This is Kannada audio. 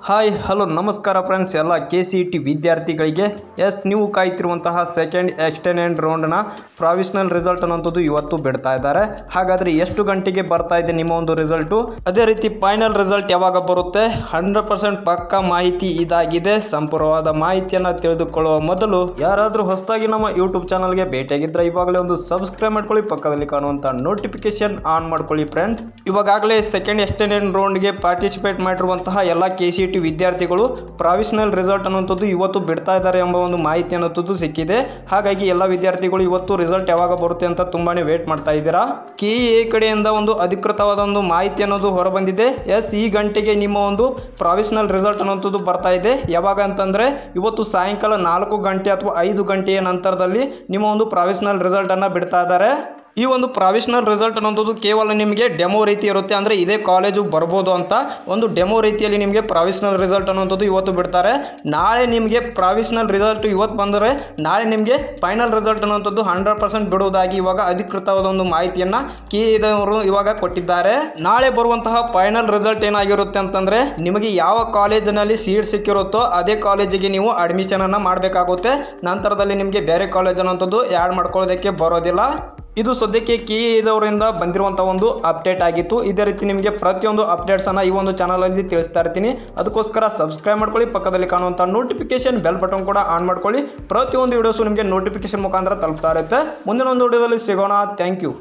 ಹಾಯ್ ಹಲೋ ನಮಸ್ಕಾರ ಫ್ರೆಂಡ್ಸ್ ಎಲ್ಲ KCET ವಿದ್ಯಾರ್ಥಿಗಳಿಗೆ ನೀವು ಕಾಯ್ತಿರುವಂತಹ ಸೆಕೆಂಡ್ ಎಕ್ಸ್ಟೆಂಡೆಡ್ ರೌಂಡ್ನ ಪ್ರಾವಿಷನಲ್ ರಿಸಲ್ಟ್ ಅನ್ನೋಂಥದ್ದು ಇವತ್ತು ಬಿಡ್ತಾ ಇದ್ದಾರೆ. ಹಾಗಾದರೆ ಎಷ್ಟು ಗಂಟೆಗೆ ಬರ್ತಾ ಇದೆ ನಿಮ್ಮ ಒಂದು ರಿಸಲ್ಟು, ಅದೇ ರೀತಿ ಫೈನಲ್ ರಿಸಲ್ಟ್ ಯಾವಾಗ ಬರುತ್ತೆ 100% ಪಕ್ಕಾ ಮಾಹಿತಿ ಇದಾಗಿದೆ. ಸಂಪೂರ್ಣವಾದ ಮಾಹಿತಿಯನ್ನು ತಿಳಿದುಕೊಳ್ಳುವ ಮೊದಲು ಯಾರಾದರೂ ಹೊಸದಾಗಿ ನಮ್ಮ ಯೂಟ್ಯೂಬ್ ಚಾನಲ್ಗೆ ಭೇಟಿಯಾಗಿದ್ದರೆ ಇವಾಗಲೇ ಒಂದು ಸಬ್ಸ್ಕ್ರೈಬ್ ಮಾಡ್ಕೊಳ್ಳಿ, ಪಕ್ಕದಲ್ಲಿ ಕಾಣುವಂಥ ನೋಟಿಫಿಕೇಶನ್ ಆನ್ ಮಾಡ್ಕೊಳ್ಳಿ ಫ್ರೆಂಡ್ಸ್. ಇವಾಗಲೇ ಸೆಕೆಂಡ್ ಎಕ್ಸ್ಟೆಂಡೆಡ್ ರೌಂಡ್ಗೆ ಪಾರ್ಟಿಸಿಪೇಟ್ ಮಾಡಿರುವಂತಹ ಎಲ್ಲ KCET ವಿದ್ಯಾರ್ಥಿಗಳು ಪ್ರಾವಿಷನಲ್ ರಿಸಲ್ಟ್ ಅನ್ನುವಂಥದ್ದು ಇವತ್ತು ಬಿಡ್ತಾ ಇದ್ದಾರೆ ಎಂಬ ಒಂದು ಮಾಹಿತಿ ಅನ್ನೋದು ಸಿಕ್ಕಿದೆ. ಹಾಗಾಗಿ ಎಲ್ಲ ವಿದ್ಯಾರ್ಥಿಗಳು ಇವತ್ತು ರಿಸಲ್ಟ್ ಯಾವಾಗ ಬರುತ್ತೆ ಅಂತ ತುಂಬಾನೇ ವೇಟ್ ಮಾಡ್ತಾ ಇದ್ದೀರಾ. KEA ಕಡೆಯಿಂದ ಒಂದು ಅಧಿಕೃತವಾದ ಒಂದು ಮಾಹಿತಿ ಅನ್ನೋದು ಹೊರಬಂದಿದೆ. ಈ ಗಂಟೆಗೆ ನಿಮ್ಮ ಒಂದು ಪ್ರಾವಿಷನಲ್ ರಿಸಲ್ಟ್ ಅನ್ನುವಂಥದ್ದು ಬರ್ತಾ ಇದೆ. ಯಾವಾಗ ಅಂತಂದ್ರೆ ಇವತ್ತು ಸಾಯಂಕಾಲ 4 ಗಂಟೆ ಅಥವಾ 5 ಗಂಟೆಯ ನಂತರದಲ್ಲಿ ನಿಮ್ಮ ಒಂದು ಪ್ರಾವಿಷನಲ್ ರಿಸಲ್ಟ್ ಅನ್ನ ಬಿಡ್ತಾ ಇದ್ದಾರೆ. ಈ ಒಂದು ಪ್ರಾವಿಷನಲ್ ರಿಸಲ್ಟ್ ಅನ್ನೋದು ಕೇವಲ ನಿಮಗೆ ಡೆಮೋ ರೀತಿ ಇರುತ್ತೆ, ಅಂದರೆ ಇದೇ ಕಾಲೇಜು ಬರ್ಬೋದು ಅಂತ ಒಂದು ಡೆಮೋ ರೀತಿಯಲ್ಲಿ ನಿಮಗೆ ಪ್ರಾವಿಷನಲ್ ರಿಸಲ್ಟ್ ಅನ್ನೋದು ಇವತ್ತು ಬಿಡ್ತಾರೆ. ನಾಳೆ ನಿಮಗೆ ಪ್ರಾವಿಷನಲ್ ರಿಸಲ್ಟ್ ಇವತ್ತು ಬಂದರೆ ನಾಳೆ ನಿಮಗೆ ಫೈನಲ್ ರಿಸಲ್ಟ್ ಅನ್ನೋದು 100% ಬಿಡುವುದಾಗಿ ಇವಾಗ ಅಧಿಕೃತವಾದ ಒಂದು ಮಾಹಿತಿಯನ್ನು KEA ಇವಾಗ ಕೊಟ್ಟಿದ್ದಾರೆ. ನಾಳೆ ಬರುವಂತಹ ಫೈನಲ್ ರಿಸಲ್ಟ್ ಏನಾಗಿರುತ್ತೆ ಅಂತಂದರೆ ನಿಮಗೆ ಯಾವ ಕಾಲೇಜಿನಲ್ಲಿ ಸೀಟ್ ಸಿಕ್ಕಿರುತ್ತೋ ಅದೇ ಕಾಲೇಜಿಗೆ ನೀವು ಅಡ್ಮಿಷನ್ ಅನ್ನು ಮಾಡಬೇಕಾಗುತ್ತೆ. ನಂತರದಲ್ಲಿ ನಿಮಗೆ ಬೇರೆ ಕಾಲೇಜ್ ಅನ್ನೋಂಥದ್ದು ಆ್ಯಡ್ ಮಾಡ್ಕೊಳ್ಳೋದಕ್ಕೆ ಬರೋದಿಲ್ಲ. ಇದು ಸದ್ಯಕ್ಕೆ KEA ಬಂದಿರುವಂಥ ಒಂದು ಅಪ್ಡೇಟ್ ಆಗಿತ್ತು. ಇದೇ ರೀತಿ ನಿಮಗೆ ಪ್ರತಿಯೊಂದು ಅಪ್ಡೇಟ್ಸನ್ನು ಈ ಒಂದು ಚಾನಲಲ್ಲಿ ತಿಳಿಸ್ತಾ ಇರ್ತೀನಿ. ಅದಕ್ಕೋಸ್ಕರ ಸಬ್ಸ್ಕ್ರೈಬ್ ಮಾಡ್ಕೊಳ್ಳಿ, ಪಕ್ಕದಲ್ಲಿ ಕಾಣುವಂಥ ನೋಟಿಫಿಕೇಶನ್ ಬೆಲ್ ಬಟನ್ ಕೂಡ ಆನ್ ಮಾಡ್ಕೊಳ್ಳಿ. ಪ್ರತಿಯೊಂದು ವಿಡಿಯೋಸು ನಿಮಗೆ ನೋಟಿಫಿಕೇಶನ್ ಮುಖಾಂತರ ತಲುಪ್ತಾ ಇರುತ್ತೆ. ಮುಂದಿನ ಒಂದು ವಿಡಿಯೋದಲ್ಲಿ ಸಿಗೋಣ. Thank you.